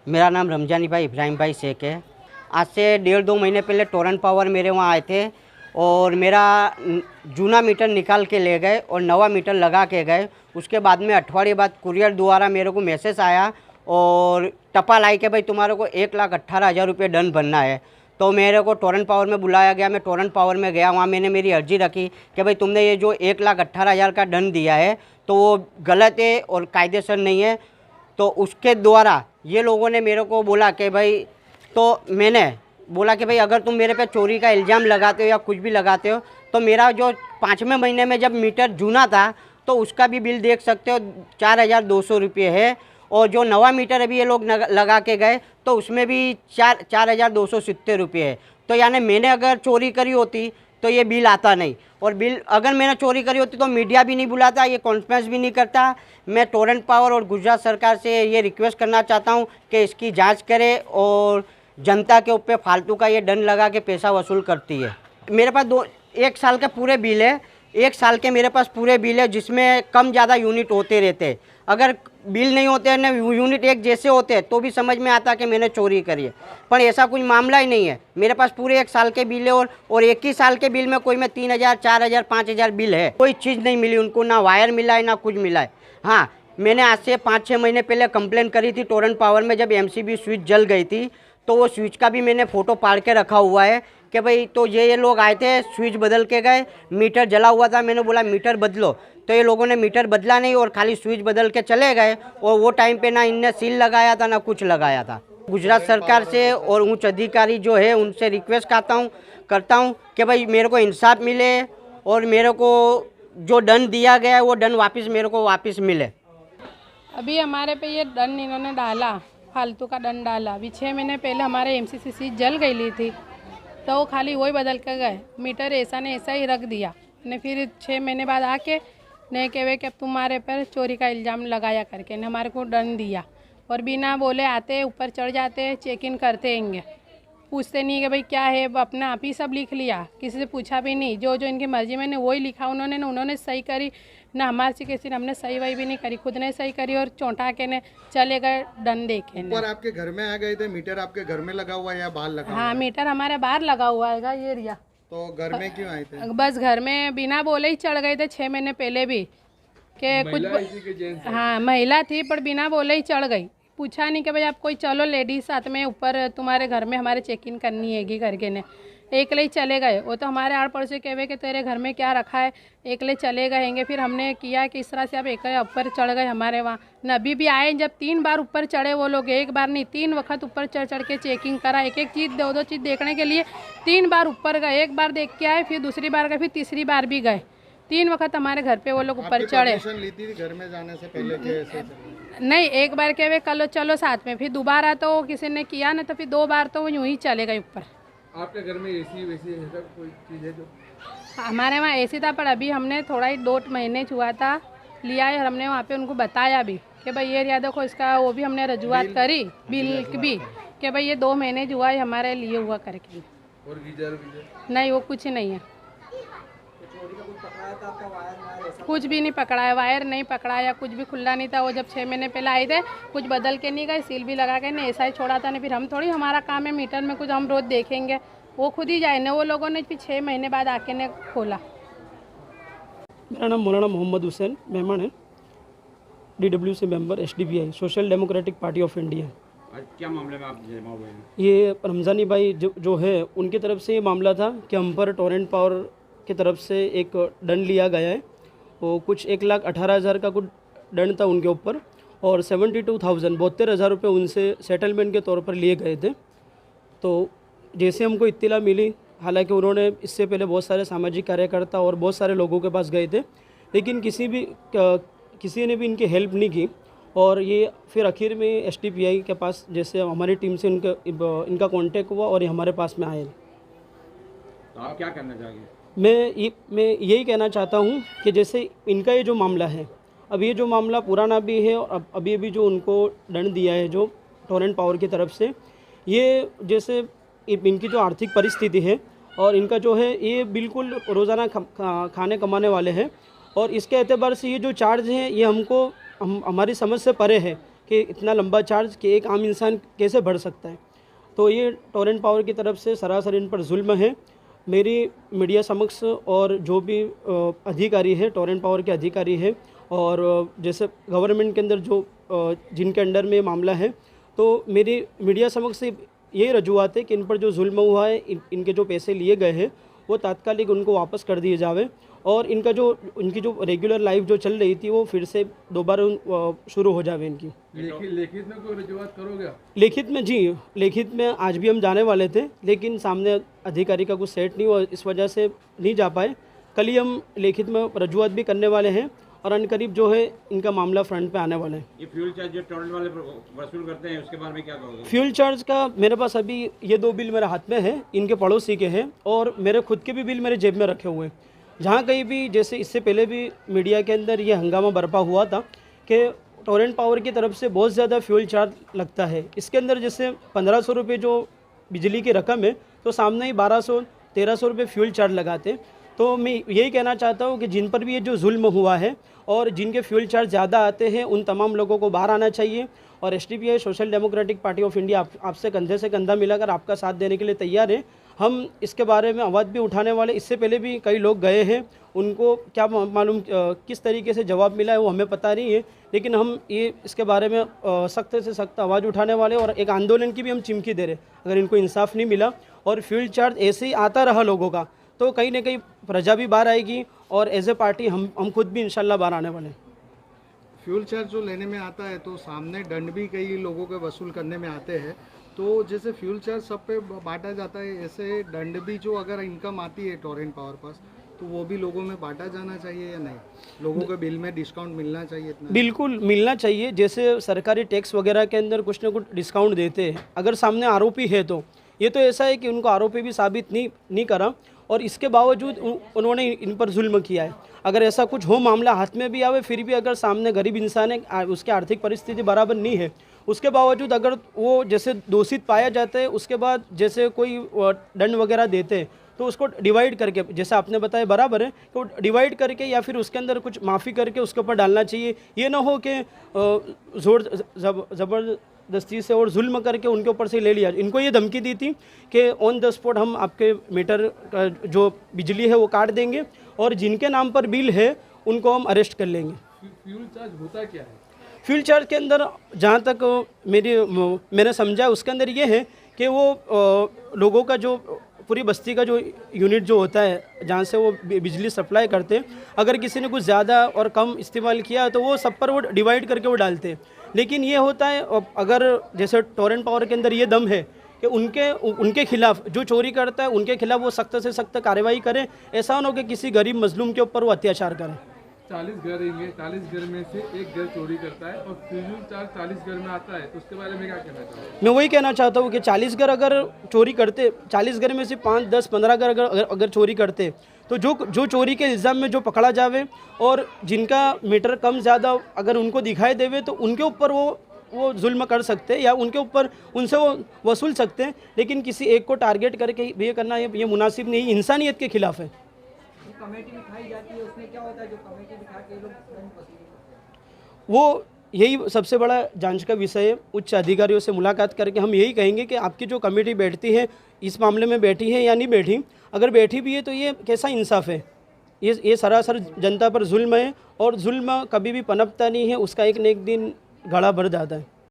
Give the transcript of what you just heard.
मेरा नाम रमजानी भाई इब्राहिम भाई शेख है। आज से 1.5-2 महीने पहले टोरेंट पावर मेरे वहाँ आए थे और मेरा जूना मीटर निकाल के ले गए और नवा मीटर लगा के गए। उसके बाद में अठवाडिये बाद कुरियर द्वारा मेरे को मैसेज आया और टपाल आई कि भाई तुम्हारे को 1,18,000 रुपये दंड भरना है। तो मेरे को टोरेंट पावर में बुलाया गया। मैं टोरेंट पावर में गया, वहाँ मैंने मेरी अर्जी रखी कि भाई तुमने ये जो 1,18,000 का दंड दिया है तो वो गलत है और कायदेसर नहीं है। तो उसके द्वारा ये लोगों ने मेरे को बोला कि भाई, तो मैंने बोला कि भाई अगर तुम मेरे पे चोरी का इल्ज़ाम लगाते हो या कुछ भी लगाते हो तो मेरा जो 5वें महीने में जब मीटर जूना था तो उसका भी बिल देख सकते हो, 4,200 रुपये है। और जो नवा मीटर अभी ये लोग लगा के गए तो उसमें भी 4,270 रुपये है। तो यानी मैंने अगर चोरी करी होती तो ये बिल आता नहीं, और बिल अगर मैंने चोरी करी होती तो मीडिया भी नहीं बुलाता, ये कॉन्फ्रेंस भी नहीं करता। मैं टोरेंट पावर और गुजरात सरकार से ये रिक्वेस्ट करना चाहता हूँ कि इसकी जांच करे और जनता के ऊपर फालतू का ये दंड लगा के पैसा वसूल करती है। मेरे पास 1 साल के पूरे बिल है, 1 साल के मेरे पास पूरे बिल है जिसमें कम ज़्यादा यूनिट होते रहते हैं। अगर बिल नहीं होते हैं ना, यूनिट एक जैसे होते हैं तो भी समझ में आता कि मैंने चोरी करी है, पर ऐसा कुछ मामला ही नहीं है। मेरे पास पूरे 1 साल के बिल है और एक ही साल के बिल में कोई में 3,000, 4,000, 5,000 बिल है। कोई चीज़ नहीं मिली उनको, ना वायर मिला है ना कुछ मिला है। हाँ, मैंने आज से 5-6 महीने पहले कंप्लेन करी थी टोरेंट पावर में, जब MCB स्विच जल गई थी तो वो स्विच का भी मैंने फ़ोटो पाड़ के रखा हुआ है कि भाई तो ये लोग आए थे, स्विच बदल के गए, मीटर जला हुआ था, मैंने बोला मीटर बदलो, तो ये लोगों ने मीटर बदला नहीं और खाली स्विच बदल के चले गए। और वो टाइम पे ना इनने सील लगाया था ना कुछ लगाया था। गुजरात सरकार से और उच्च अधिकारी जो है उनसे रिक्वेस्ट करता हूँ कि भाई मेरे को इंसाफ मिले और मेरे को जो दंड दिया गया है वो दंड मेरे को वापस मिले। अभी हमारे पे ये दंड इन्होंने डाला, फालतू का दंड डाला। अभी 6 महीने पहले हमारे MCC सीट जल गई थी तो वो खाली वही बदल के गए, मीटर ऐसा ने ऐसा ही रख दिया ने। फिर 6 महीने बाद आके नहीं कहे कि अब तुम्हारे पर चोरी का इल्ज़ाम लगाया करके ने हमारे को दंड दिया। और बिना बोले आते ऊपर चढ़ जाते, चेक इन करते हैंगे, पूछते नहीं कि भाई क्या है, अपने आप ही सब लिख लिया, किसी से पूछा भी नहीं। जो इनकी मर्जी में ने वही लिखा उन्होंने सही करी ना, हमारे से किसी ने हमने सही वही भी नहीं करी, खुद ने सही करी और चौंटा के ने चले गए दंड दे के। ऊपर आपके घर में आ गए थे, मीटर आपके घर में लगा हुआ है या बाहर लगा हुआ है? हाँ, मीटर हमारे बाहर लगा हुआ है ये रिया। तो घर में क्यों आए थे? बस घर में बिना बोले ही चढ़ गए थे 6 महीने पहले भी कि कुछ। हाँ, महिला थी पर बिना बोले ही चढ़ गई, पूछा नहीं कि भाई आप कोई चलो लेडीज साथ में ऊपर तुम्हारे घर में हमारे चेक इन करनी हैगी करके ने। एक ले चले गए, वो तो हमारे आड़ पड़ोसी कहे कि तेरे घर में क्या रखा है, एक ले चले गएंगे। फिर हमने किया कि इस तरह से आप एक ऊपर चढ़ गए हमारे वहाँ न। अभी भी आए जब 3 बार ऊपर चढ़े वो लोग, 1 बार नहीं 3 वक्त ऊपर चढ़ के चेकिंग करा, एक चीज़ 2 चीज़ देखने के लिए 3 बार ऊपर गए। 1 बार देख के आए, फिर दूसरी बार गए, फिर तीसरी बार भी गए। 3 वक्त हमारे घर पे वो लोग ऊपर चढ़े। ली थी घर में जाने से पहले के ऐसे? नहीं, 1 बार के वे कल चलो साथ में, फिर दोबारा तो किसी ने किया ना, तो फिर 2 बार तो वो यूं ही चले गए ऊपर। आपके घर में AC वैसी है कोई चीज़ है जो? हमारे वहाँ AC था, पर अभी हमने थोड़ा ही 2 महीने हुआ था लिया है और हमने वहाँ पे उनको बताया भी कि भाई ये याद देखो इसका, वो भी हमने रजूआत करी बिल भी कि भाई ये 2 महीने हुआ है हमारे लिए हुआ करके। और गीजर नहीं, वो कुछ नहीं है, कुछ भी नहीं पकड़ा है, वायर नहीं पकड़ा या कुछ भी खुला नहीं था। वो जब 6 महीने पहले आए थे कुछ बदल के नहीं गए, सील भी लगा के नहीं, ऐसा ही छोड़ा था। नहीं, फिर हम थोड़ी, हमारा काम है मीटर में कुछ हम रोज देखेंगे, वो खुद ही जाए ना। वो लोगों ने फिर 6 महीने बाद आके ने खोला। मेरा नाम मौलाना मोहम्मद हुसैन मेहमान है, DWC member, SDPI social democratic party of India. आज क्या मामले में आप जमा हुए हैं? ये रमजानी भाई जो है उनकी तरफ से ये मामला था कि हम पर टोरेंट पावर की तरफ से एक दंड लिया गया है। वो कुछ 1,18,000 का कुछ दंड था उनके ऊपर और 72,000 रुपये उनसे सेटलमेंट के तौर पर लिए गए थे। तो जैसे हमको इत्तिला मिली, हालांकि उन्होंने इससे पहले बहुत सारे सामाजिक कार्यकर्ता और बहुत सारे लोगों के पास गए थे, लेकिन किसी ने भी इनकी हेल्प नहीं की। और ये फिर आखिर में SDPI के पास जैसे हमारी टीम से इनका कांटेक्ट हुआ और ये हमारे पास में आए। तो आप क्या करना चाहेंगे? मैं यही कहना चाहता हूँ कि जैसे इनका ये जो मामला है, अब ये जो मामला पुराना भी है और अभी जो उनको दंड दिया है जो टोरेंट पावर की तरफ से, ये जैसे इनकी जो आर्थिक परिस्थिति है और इनका जो है ये बिल्कुल रोज़ाना खाने कमाने वाले हैं। और इसके एतबार से ये जो चार्ज हैं ये हमारी समझ से परे है कि इतना लंबा चार्ज कि एक आम इंसान कैसे भर सकता है। तो ये टोरेंट पावर की तरफ से सरासर इन पर जुल्म है। मेरी मीडिया समक्ष और जो भी अधिकारी है, टोरेंट पावर के अधिकारी है, और जैसे गवर्नमेंट के अंदर जो जिनके अंडर में मामला है, तो मेरी मीडिया समक्ष ये रजूआत है कि इन पर जो जुल्म हुआ है, इनके जो पैसे लिए गए हैं वो तात्कालिक उनको वापस कर दिए जावे, और इनकी जो रेगुलर लाइफ जो चल रही थी वो फिर से दोबारा शुरू हो जावे इनकी। लिखित में कोई रजूआत करोगे? लिखित में जी, लिखित में आज भी हम जाने वाले थे, लेकिन सामने अधिकारी का कुछ सेट नहीं हुआ, इस वजह से नहीं जा पाए। कल ही हम लिखित में रजूआत भी करने वाले हैं और अनकरीब जो है इनका मामला फ्रंट पे आने वाला है। ये फ्यूल चार्ज जो टोरेंट वाले वसूल करते हैं उसके बारे में क्या कहोगे? फ्यूल चार्ज का मेरे पास अभी ये 2 बिल मेरे हाथ में है, इनके पड़ोसी के हैं, और मेरे खुद के भी बिल मेरे जेब में रखे हुए हैं। जहाँ कहीं भी, जैसे इससे पहले भी मीडिया के अंदर ये हंगामा बरपा हुआ था कि टोरेंट पावर की तरफ से बहुत ज़्यादा फ्यूल चार्ज लगता है। इसके अंदर जैसे 1500 रुपये जो बिजली की रकम है, तो सामने ही 1200-1300 रुपये फ्यूल चार्ज लगाते। तो मैं यही कहना चाहता हूँ कि जिन पर भी ये जो जुल्म हुआ है और जिनके फ्यूल चार्ज ज़्यादा आते हैं, उन तमाम लोगों को बाहर आना चाहिए। और SDPI social democratic party of India आपसे कंधे से कंधा मिलाकर आपका साथ देने के लिए तैयार है। हम इसके बारे में आवाज़ भी उठाने वाले, इससे पहले भी कई लोग गए हैं, उनको क्या मालूम किस तरीके से जवाब मिला है वो हमें पता नहीं है, लेकिन हम ये इसके बारे में सख्त से सख्त आवाज़ उठाने वाले और एक आंदोलन की भी हम चिमकी दे रहे। अगर इनको इंसाफ नहीं मिला और फ्यूल चार्ज ऐसे ही आता रहा लोगों का, तो कहीं ना कहीं प्रजा भी बाहर आएगी और एज ए पार्टी हम खुद भी इंशाल्लाह बाहर आने वाले हैं। फ्यूल चार्ज जो लेने में आता है तो सामने दंड भी कई लोगों के वसूल करने में आते हैं। तो जैसे फ्यूल चार्ज सब पे बांटा जाता है, ऐसे दंड भी जो अगर इनकम आती है टोरेंट पावर पास, तो वो भी लोगों में बांटा जाना चाहिए या नहीं? लोगों के बिल में डिस्काउंट मिलना चाहिए इतना? बिल्कुल मिलना चाहिए। जैसे सरकारी टैक्स वगैरह के अंदर कुछ ना कुछ डिस्काउंट देते हैं। अगर सामने आरोपी है तो ये तो ऐसा है कि उनको आरोपी भी साबित नहीं करा और इसके बावजूद उन्होंने इन पर जुल्म किया है। अगर ऐसा कुछ हो, मामला हाथ में भी आवे, फिर भी अगर सामने गरीब इंसान है, उसकी आर्थिक परिस्थिति बराबर नहीं है, उसके बावजूद अगर वो जैसे दोषित पाया जाता है, उसके बाद जैसे कोई दंड वगैरह देते हैं, तो उसको डिवाइड करके, जैसे आपने बताया बराबर है, तो डिवाइड करके या फिर उसके अंदर कुछ माफ़ी करके उसके ऊपर डालना चाहिए। ये ना हो कि जोर ज़बरदस्ती से और जुल्म करके उनके ऊपर से ले लिया। इनको ये धमकी दी थी कि ऑन द स्पॉट हम आपके मीटर का जो बिजली है वो काट देंगे और जिनके नाम पर बिल है उनको हम अरेस्ट कर लेंगे। फ्यूल चार्ज होता क्या है? फ्यूल चार्ज के अंदर जहाँ तक मैंने समझा, उसके अंदर ये है कि वो लोगों का जो पूरी बस्ती का जो यूनिट जो होता है जहाँ से वो बिजली सप्लाई करते हैं, अगर किसी ने कुछ ज़्यादा और कम इस्तेमाल किया तो वो सब पर वो डिवाइड करके वो डालते हैं। लेकिन ये होता है, अगर जैसे टोरेंट पावर के अंदर ये दम है कि उनके खिलाफ जो चोरी करता है उनके खिलाफ वो सख्त से सख्त कार्रवाई करें, ऐसा ना हो कि किसी गरीब मजलूम के ऊपर वो अत्याचार करें। 40 घर हैं, 40 घर में से एक घर चोरी करता है और फ्यूल चार्ज 40 घर में आता है, तो उसके बारे में क्या कहना चाहते हैं? मैं वही कहना चाहता हूँ कि 40 घर अगर चोरी करते, 40 घर में से 5, 10, 15 घर अगर चोरी करते, तो जो चोरी के इल्ज़ाम में जो पकड़ा जावे और जिनका मीटर कम ज़्यादा अगर उनको दिखाई देवे, तो उनके ऊपर वो जुल्म कर सकते हैं या उनके ऊपर उनसे वो वसूल सकते हैं। लेकिन किसी एक को टारगेट करके ये करना ये मुनासिब नहीं, इंसानियत के खिलाफ है। कमेटी दिखाई जाती है, उसमें क्या होता है जो कमेटी दिखा के लोग वो यही सबसे बड़ा जांच का विषय है। उच्च अधिकारियों से मुलाकात करके हम यही कहेंगे कि आपकी जो कमेटी बैठती है इस मामले में बैठी है या नहीं बैठी, अगर बैठी भी है तो ये कैसा इंसाफ है? ये सरासर जनता पर जुल्म है और जुल्म कभी भी पनपता नहीं है, उसका एक न एक दिन गला भर जाता है।